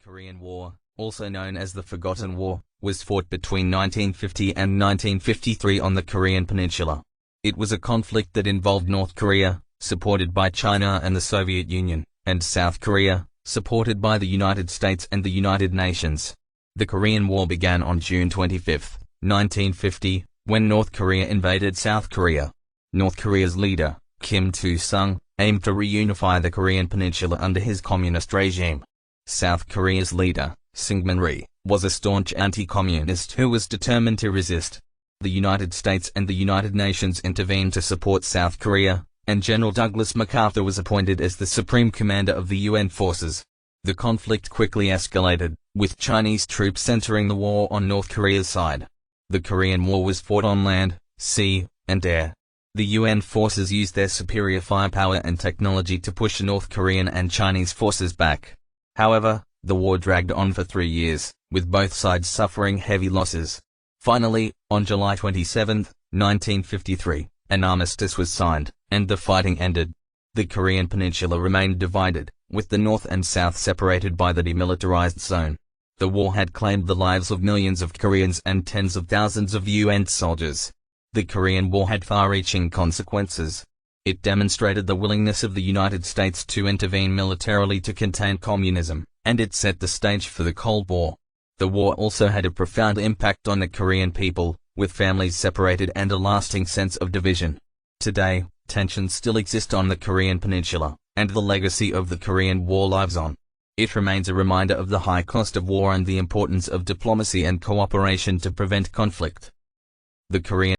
Korean War, also known as the Forgotten War, was fought between 1950 and 1953 on the Korean Peninsula. It was a conflict that involved North Korea, supported by China and the Soviet Union, and South Korea, supported by the United States and the United Nations. The Korean War began on June 25, 1950, when North Korea invaded South Korea. North Korea's leader, Kim Il-sung, aimed to reunify the Korean Peninsula under his communist regime. South Korea's leader, Syngman Rhee, was a staunch anti-communist who was determined to resist. The United States and the United Nations intervened to support South Korea, and General Douglas MacArthur was appointed as the supreme commander of the UN forces. The conflict quickly escalated, with Chinese troops entering the war on North Korea's side. The Korean War was fought on land, sea, and air. The UN forces used their superior firepower and technology to push North Korean and Chinese forces back. However, the war dragged on for 3 years, with both sides suffering heavy losses. Finally, on July 27, 1953, an armistice was signed, and the fighting ended. The Korean Peninsula remained divided, with the North and South separated by the demilitarized zone. The war had claimed the lives of millions of Koreans and tens of thousands of UN soldiers. The Korean War had far-reaching consequences. It demonstrated the willingness of the United States to intervene militarily to contain communism, and it set the stage for the Cold War. The war also had a profound impact on the Korean people, with families separated and a lasting sense of division. Today, tensions still exist on the Korean Peninsula, and the legacy of the Korean War lives on. It remains a reminder of the high cost of war and the importance of diplomacy and cooperation to prevent conflict. The Korean